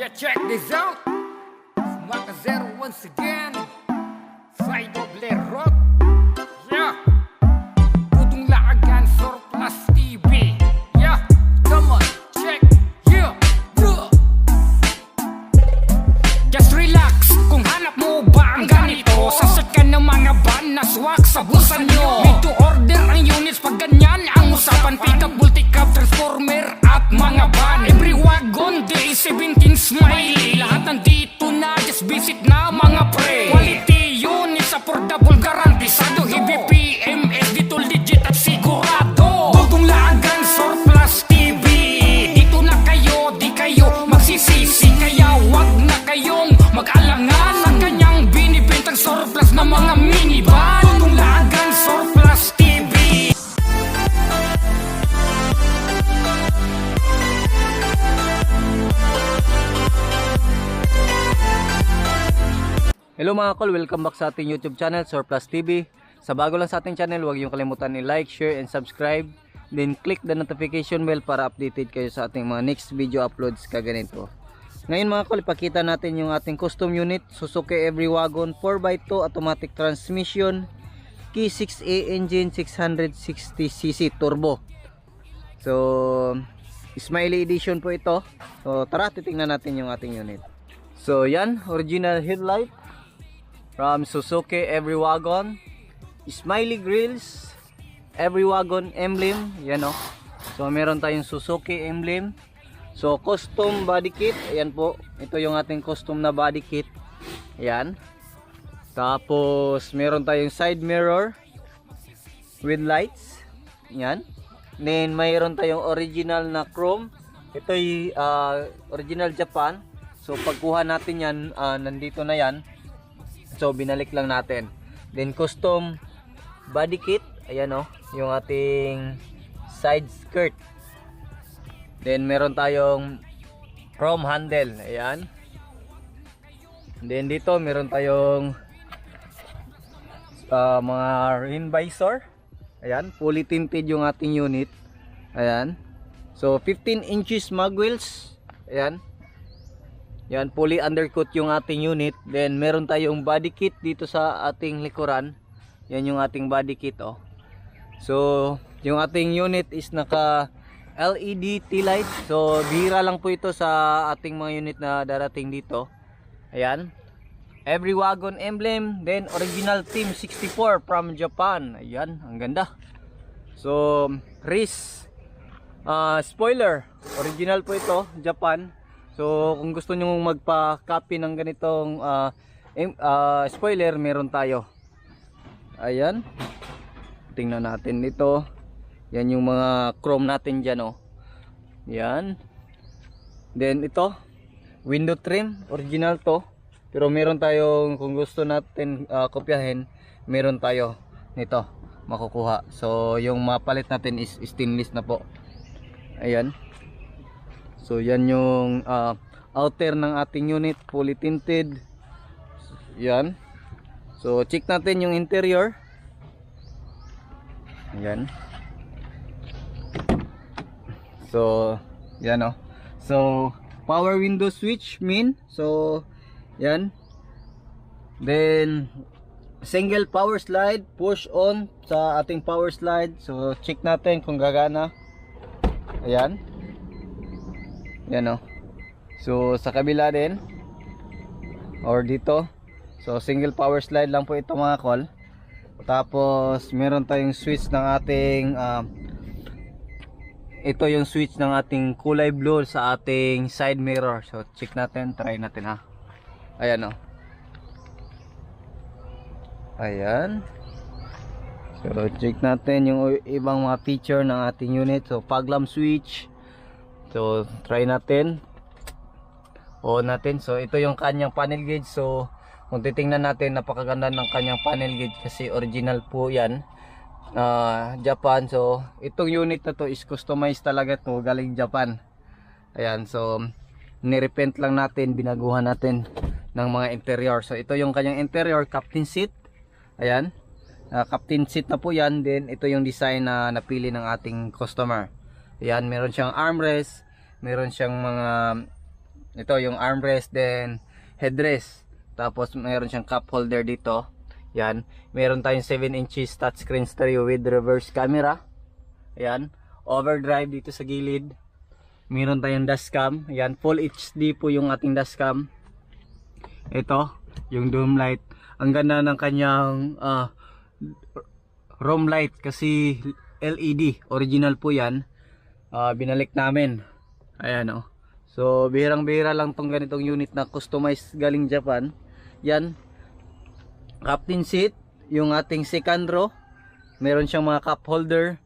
Yeah, check this out. Maka Zero once again. Side of Lerot. Yeah. Putong Laagan Surplus TV. Yeah, come on, check. Yeah, yeah. Just relax. Kung hanap mo ba ang ganito, sasakyan ng mga van na swak sa busan nyo. Need to order ang units pag ganyan ang usapan. Pick-up, multi-cab, transformer at mga van. Every wagon, day 17 smiley. Lahat nandito na, just visit na mga pre. Quality units, affordable, garantisado. Heavy PMS, dito legit at sigurado. Dugong Laagan Surplus TV. Dito na kayo, di kayo magsisisi. Kaya wag na kayong mag-alangan sa kanyang binibentang surplus na mga minivan. Dugong Laagan Surplus TV. Hello mga kol, welcome back sa ating YouTube channel, Surplus TV. Sa bago lang sa ating channel, huwag niyong kalimutan i-like, share, and subscribe. Then click the notification bell para updated kayo sa ating mga next video uploads kaganito. Ngayon mga kol, ipakita natin yung ating custom unit, Suzuki Every Wagon 4x2 automatic transmission, key 6A engine, 660cc turbo. So, Smiley edition po ito. So, tara, titingnan natin yung ating unit. So, yan, original headlight from Suzuki Every Wagon, Smiley grills, Every Wagon emblem, yan o. So meron tayong Suzuki emblem. So custom body kit, ayan po. Ito yung ating custom na body kit. Ayan. Tapos meron tayong side mirror with lights. Ayan. Then mayroon tayong original na chrome. Ito yung original Japan. So pagkuha natin yan, nandito na yan. So binalik lang natin. Then custom body kit, ayan o, yung ating side skirt. Then meron tayong chrome handle, ayan. Then dito meron tayong mga rain visor. Ayan, fully tinted yung ating unit. Ayan. So 15 inches mag wheels. Ayan. Yan, fully undercut yung ating unit. Then meron tayong body kit dito sa ating likuran. Yan yung ating body kit oh. So yung ating unit is naka LED tail light. So bihira lang po ito sa ating mga unit na darating dito. Ayan. Every Wagon emblem. Then original Team 64 from Japan. Ayan, ang ganda. So Riz spoiler. Original po ito, Japan. So kung gusto nyo magpa-copy ng ganitong spoiler, meron tayo. Ayan. Tingnan natin dito. Yan yung mga chrome natin dyan oh. Yan. Then ito, window trim, original to. Pero meron tayong, kung gusto natin kopyahin, meron tayo nito makukuha. So yung mapalit natin is stainless na po. Ayan. So yan yung outer ng ating unit, fully tinted. Yan. So check natin yung interior. Yan. So yan oh. So power window switch min. So yan. Then single power slide, push on sa ating power slide. So check natin kung gagana. Ayan. Yan o. So sa kabila din or dito. So single power slide lang po ito mga kol. Tapos meron tayong switch ng ating ito yung switch ng ating kulay blue sa ating side mirror. So check natin, try natin ha. Ayan o. Ayan. So check natin yung ibang mga feature ng ating unit. So fog lamp switch. So try natin. On natin. So ito yung kanyang panel gauge. So kung titingnan natin, napakaganda ng kanyang panel gauge kasi original po yan, Japan. So itong unit na to is customized talaga to, galing Japan. Ayan. So nirepaint lang natin, binaguhan natin ng mga interior. So ito yung kanyang interior, captain seat. Ayan. Captain seat na po yan. Then ito yung design na napili ng ating customer. Ayan, meron siyang armrest, meron siyang mga ito yung armrest, then headrest. Tapos mayroon siyang cup holder dito. Yan. Meron tayong 7 inches touchscreen stereo with reverse camera. Ayan. Overdrive dito sa gilid. Meron tayong dashcam. Ayan. Full HD po yung ating dashcam. Ito. Yung dome light. Ang ganda ng kanyang room light kasi LED. Original po yan. Binalik namin. Ayan o. So bihirang-bihira lang tong ganitong unit na customized galing Japan. Yan. Captain seat. Yung ating second row. Meron siyang mga cup holder.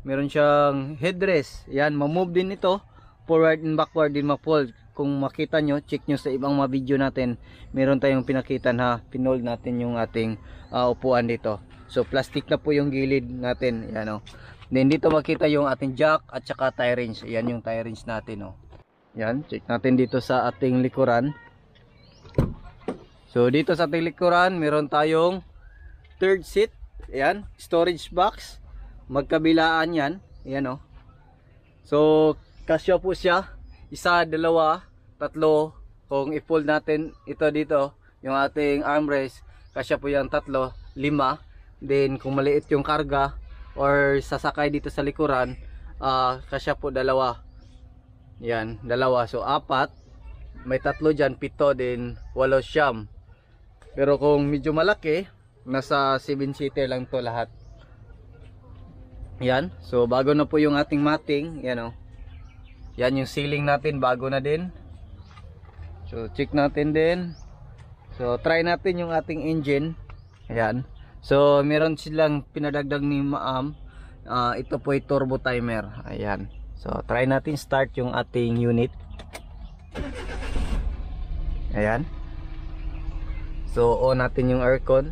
Meron siyang headrest. Yan. Ma-move din ito. Forward and backward din ma-fold. Kung makita nyo, check nyo sa ibang mga video natin, meron tayong pinakita na pinold natin yung ating upuan dito. So plastic na po yung gilid natin. Yan o. Then dito makita yung ating jack at saka tie wrench. Yan yung tie wrench natin o. Yan, check natin dito sa ating likuran. So dito sa ating likuran, meron tayong third seat. Yan, storage box. Magkabilaan yan. Yan o. So kasya po siya. Isa, dalawa, tatlo. Kung i-fold natin ito dito, yung ating armrest, kasya po yung tatlo, 5. Then kung maliit yung karga or sasakay dito sa likuran, kasya po 2. Yan, 2. So 4. May 3 dyan, 7, then 8 siyam. Pero kung medyo malaki, nasa 7-seater lang to lahat. Yan, so bago na po yung ating matting. Yan o. Yan yung ceiling natin, bago na din. So check natin din. So try natin yung ating engine. Ayan. So meron silang pinadagdag ni Ma'am. Ito po ay turbo timer. Ayan. So try natin start yung ating unit. Ayan. So on natin yung aircon.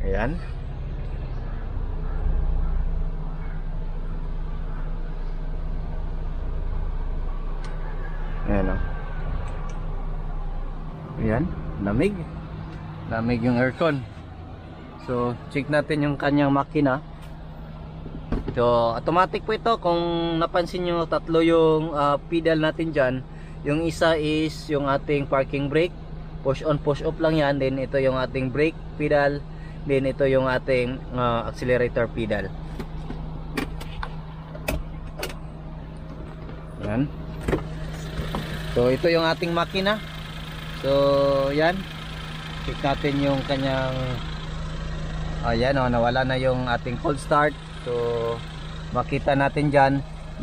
Ayan. Ayan o. Ayan, lamig. Lamig yung aircon. So, check natin yung kanyang makina. So, automatic po ito. Kung napansin nyo, 3 yung pedal natin dyan. Yung isa is yung ating parking brake. Push on, push off lang yan. Then ito yung ating brake pedal. Then ito yung ating accelerator pedal. Ayan. So ito yung ating makina. So yan. Check natin yung kanyang ayan o, nawala na yung ating cold start. So makita natin dyan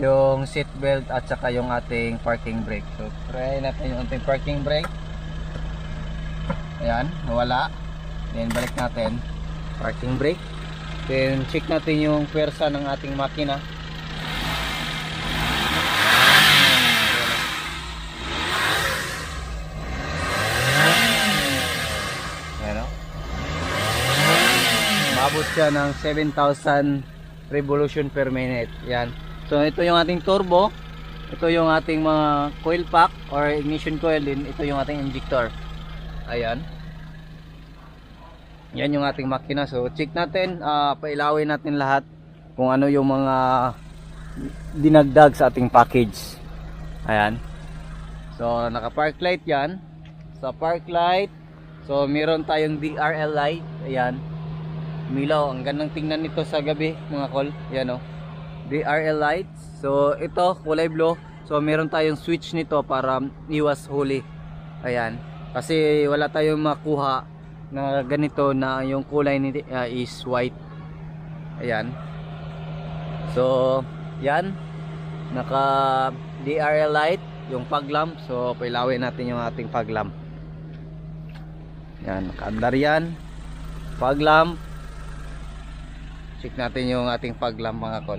yung seat belt at saka yung ating parking brake. So try natin yung ating parking brake. Ayan, nawala. Then balik natin parking brake. Then check natin yung pwersa ng ating makina. Abot siya ng 7,000 revolution per minute. Yan. So ito yung ating turbo. Ito yung ating mga coil pack or ignition coil din. Ito yung ating injector. Ayan. Yan yung ating makina. So check natin, pailawin natin lahat kung ano yung mga dinagdag sa ating package. Ayan. So naka park light yan. Sa park light, so meron tayong DRL light. Ayan. Milaw, ang gandang tingnan nito sa gabi mga kol. Yan o, DRL lights. So ito kulay blue. So meron tayong switch nito para iwas huli. Ayan, kasi wala tayong makuha na ganito na yung kulay nito is white. Ayan. So yan, naka DRL light yung fog lamp. So pailawin natin yung ating fog lamp. Yan, nakaandar yan. Fog lamp. Check natin yung ating fog lamp mga kol.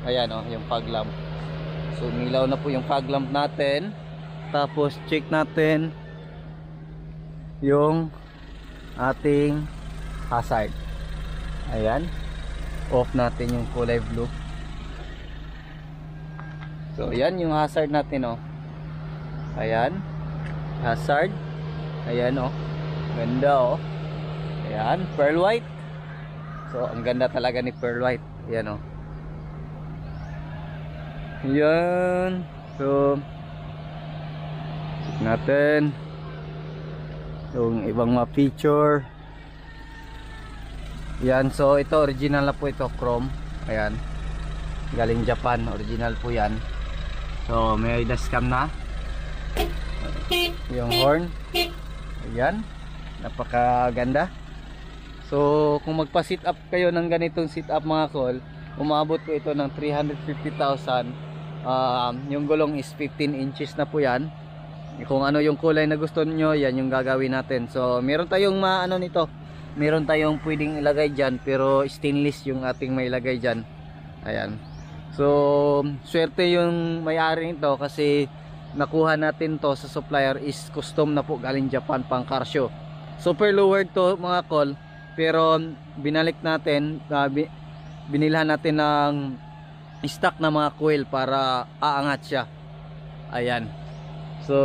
Ayan o, yung fog lamp. So milaw na po yung fog lamp natin. Tapos check natin yung ating hazard. Ayan. Off natin yung kulay blue. So ayan yung hazard natin o. Ayan. Hazard. Ayan o. Ganda o. Ayan. Pearl white. So ang ganda talaga ni pearl white. Ayan o. Yan. So, check natin yung ibang mga feature. Yan, so ito original na po ito, chrome. Ayan, galing Japan, original po yan. So may dashcam na. Yung horn, ayan, napakaganda. So kung magpa-sit up kayo ng ganitong sit up mga kol, umabot po ito ng 350,000. Yung gulong is 15 inches na po yan. Kung ano yung kulay na gusto nyo, yan yung gagawin natin. So meron tayong ano nito, meron tayong pwedeng ilagay dyan, pero stainless yung ating may ilagay dyan. Ayan. So swerte yung may-ari nito kasi nakuha natin to sa supplier is custom na po, galing Japan, pang car show. Super lowered to mga kol, pero binalik natin, binilhan natin ng stock na mga coil para aangat siya. Ayan. So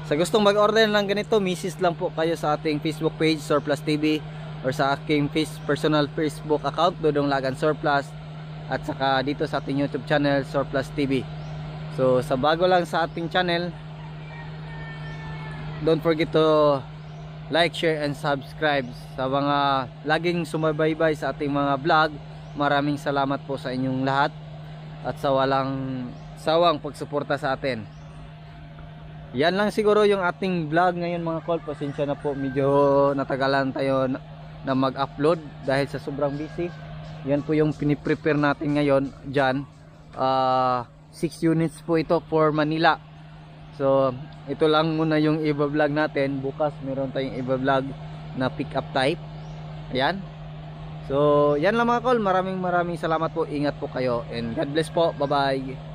sa gustong mag-order ng ganito, misis lang po kayo sa ating Facebook page Surplus TV, or sa aking personal Facebook account Dodong Lagan Surplus, at saka dito sa ating YouTube channel Surplus TV. So sa bago lang sa ating channel, don't forget to like, share and subscribe. Sa mga laging sumabaybay sa ating mga vlog, maraming salamat po sa inyong lahat at sa walang sawang pagsuporta sa atin. Yan lang siguro yung ating vlog ngayon mga kol. Pasensya na po, medyo natagalan tayo na mag-upload dahil sa sobrang busy. Yan po yung piniprepare natin ngayon dyan. 6 units po ito for Manila. So ito lang muna yung i-vlog natin. Bukas meron tayong i-vlog na pick up type. Ayan. So yan lang mga kol. Maraming salamat po. Ingat po kayo and God bless po. Bye bye.